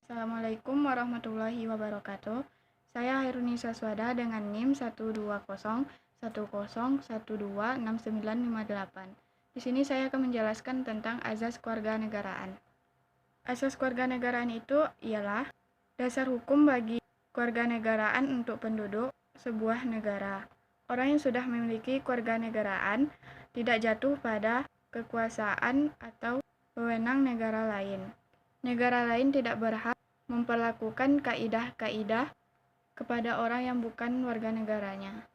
Assalamualaikum warahmatullahi wabarakatuh. Saya Hairunisa Swada dengan NIM 1201010126958. Di sini saya akan menjelaskan tentang azas kewarganegaraan. Asas kewarganegaraan itu ialah dasar hukum bagi kewarganegaraan untuk penduduk sebuah negara. Orang yang sudah memiliki kewarganegaraan tidak jatuh pada kekuasaan atau wewenang negara lain. Negara lain tidak berhak memperlakukan kaidah-kaidah kepada orang yang bukan warga negaranya.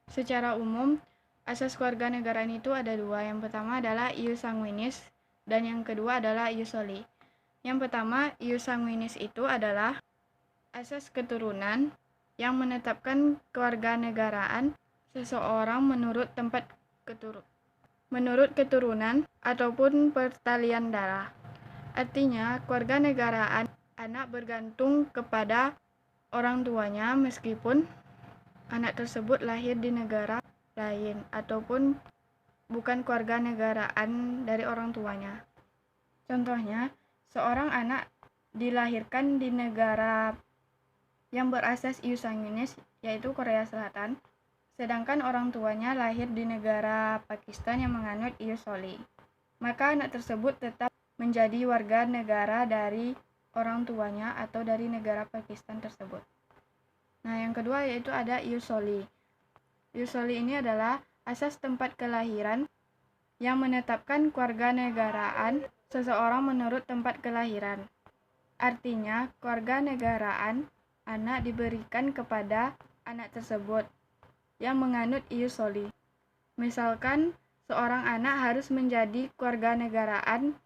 Secara umum, asas kewarganegaraan itu ada dua. Yang pertama adalah ius sanguinis dan yang kedua adalah ius soli. Yang pertama, ius sanguinis itu adalah asas keturunan yang menetapkan kewarganegaraan seseorang menurut keturunan ataupun pertalian darah. Artinya, kewarganegaraan anak bergantung kepada orang tuanya meskipun anak tersebut lahir di negara lain ataupun bukan kewarganegaraan dari orang tuanya. Contohnya, seorang anak dilahirkan di negara yang berasas ius sanguinis, yaitu Korea Selatan, sedangkan orang tuanya lahir di negara Pakistan yang menganut ius soli. Maka anak tersebut tetap menjadi warga negara dari orang tuanya atau dari negara Pakistan tersebut. Nah, yang kedua yaitu ada ius soli. Ius soli ini adalah asas tempat kelahiran yang menetapkan kewarganegaraan seseorang menurut tempat kelahiran. Artinya, kewarganegaraan anak diberikan kepada anak tersebut yang menganut ius soli. Misalkan seorang anak harus menjadi kewarganegaraan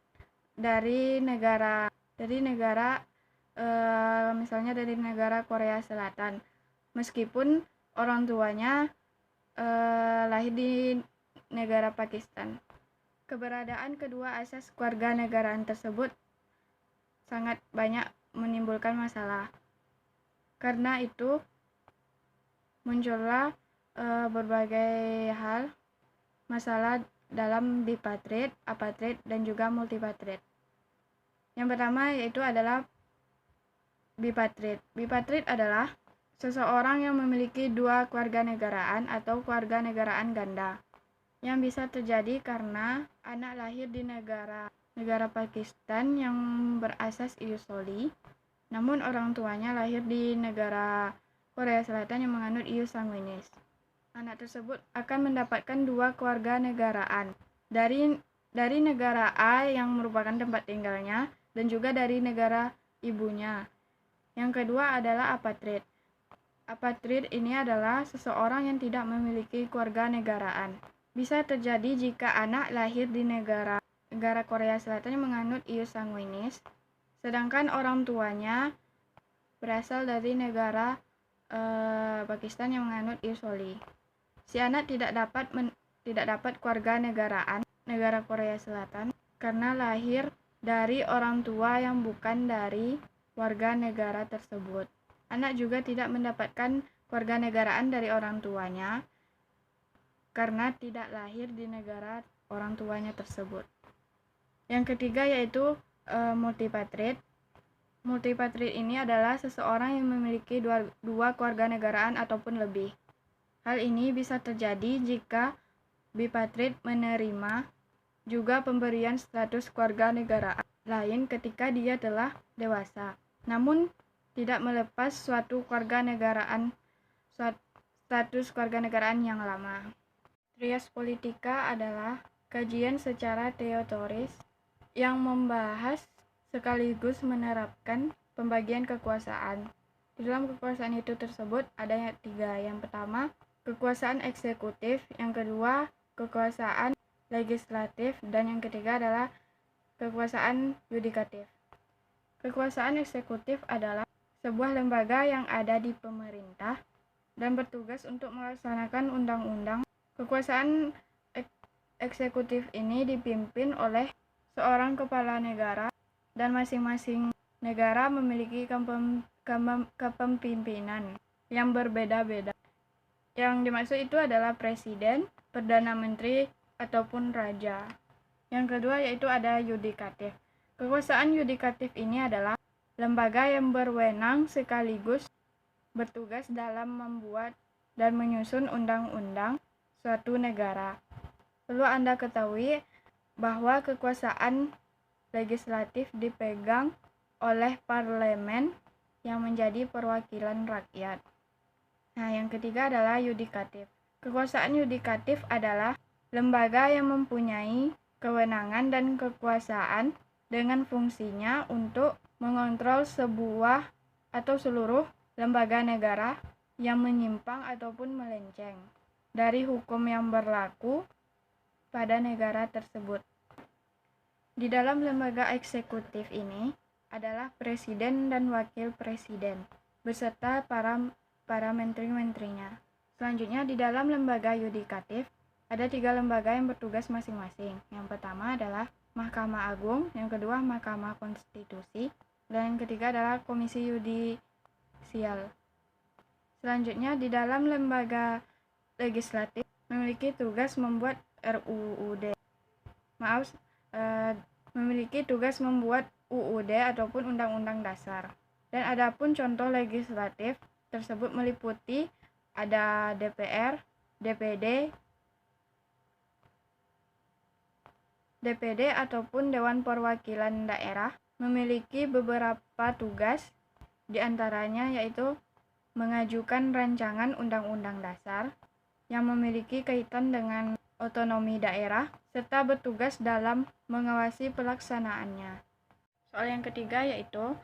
dari negara misalnya dari negara Korea Selatan, meskipun orang tuanya lahir di negara Pakistan. Keberadaan kedua asas kewarganegaraan tersebut sangat banyak menimbulkan masalah. Karena itu muncullah berbagai hal masalah dalam bipatrid, apatrid, dan juga multipatrid. Yang pertama yaitu adalah bipatrid. Bipatrid adalah seseorang yang memiliki dua kewarganegaraan atau kewarganegaraan ganda yang bisa terjadi karena anak lahir di negara Pakistan yang berasas ius soli, namun orang tuanya lahir di negara Korea Selatan yang menganut ius sanguinis. Anak tersebut akan mendapatkan dua kewarganegaraan dari negara A yang merupakan tempat tinggalnya dan juga dari negara ibunya. Yang kedua adalah apatrid. Apatrid ini adalah seseorang yang tidak memiliki kewarganegaraan. Bisa terjadi jika anak lahir di negara Korea Selatan yang menganut ius sanguinis, sedangkan orang tuanya berasal dari negara Pakistan yang menganut ius soli. Si anak tidak dapat kewarganegaraan negara Korea Selatan karena lahir dari orang tua yang bukan dari warga negara tersebut. Anak juga tidak mendapatkan kewarganegaraan dari orang tuanya karena tidak lahir di negara orang tuanya tersebut. Yang ketiga yaitu multipatrid. Multipatrid ini adalah seseorang yang memiliki dua kewarganegaraan ataupun lebih. Hal ini bisa terjadi jika bipatrid menerima juga pemberian status kewarganegaraan lain ketika dia telah dewasa, namun tidak melepas status kewarganegaraan yang lama. Trias politika adalah kajian secara teoris yang membahas sekaligus menerapkan pembagian kekuasaan. Di dalam kekuasaan itu tersebut ada tiga. Yang pertama, kekuasaan eksekutif, yang kedua, kekuasaan legislatif, dan yang ketiga adalah kekuasaan yudikatif. Kekuasaan eksekutif adalah sebuah lembaga yang ada di pemerintah dan bertugas untuk melaksanakan undang-undang. Kekuasaan eksekutif ini dipimpin oleh seorang kepala negara dan masing-masing negara memiliki kepemimpinan yang berbeda-beda. Yang dimaksud itu adalah presiden, perdana menteri, ataupun raja. Yang kedua yaitu ada yudikatif. Kekuasaan yudikatif ini adalah lembaga yang berwenang sekaligus bertugas dalam membuat dan menyusun undang-undang suatu negara. Perlu Anda ketahui bahwa kekuasaan legislatif dipegang oleh parlemen yang menjadi perwakilan rakyat. Nah, yang ketiga adalah yudikatif. Kekuasaan yudikatif adalah lembaga yang mempunyai kewenangan dan kekuasaan dengan fungsinya untuk mengontrol sebuah atau seluruh lembaga negara yang menyimpang ataupun melenceng dari hukum yang berlaku pada negara tersebut. Di dalam lembaga eksekutif ini adalah presiden dan wakil presiden beserta para menteri-menterinya. Selanjutnya di dalam lembaga yudikatif ada 3 lembaga yang bertugas masing-masing. Yang pertama adalah Mahkamah Agung, yang kedua Mahkamah Konstitusi, dan yang ketiga adalah Komisi Yudisial. Selanjutnya di dalam lembaga legislatif memiliki tugas membuat memiliki tugas membuat UUD ataupun Undang-Undang Dasar. Dan adapun contoh legislatif tersebut meliputi ada DPR, DPD ataupun Dewan Perwakilan Daerah memiliki beberapa tugas, diantaranya yaitu mengajukan rancangan undang-undang dasar yang memiliki kaitan dengan otonomi daerah, serta bertugas dalam mengawasi pelaksanaannya. Soal yang ketiga yaitu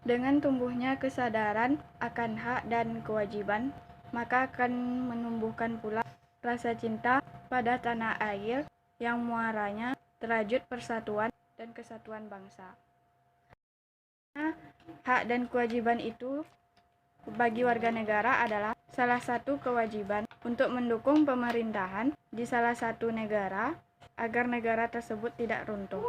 dengan tumbuhnya kesadaran akan hak dan kewajiban, maka akan menumbuhkan pula rasa cinta pada tanah air yang muaranya terajut persatuan dan kesatuan bangsa. Nah, hak dan kewajiban itu bagi warga negara adalah salah satu kewajiban untuk mendukung pemerintahan di salah satu negara agar negara tersebut tidak runtuh.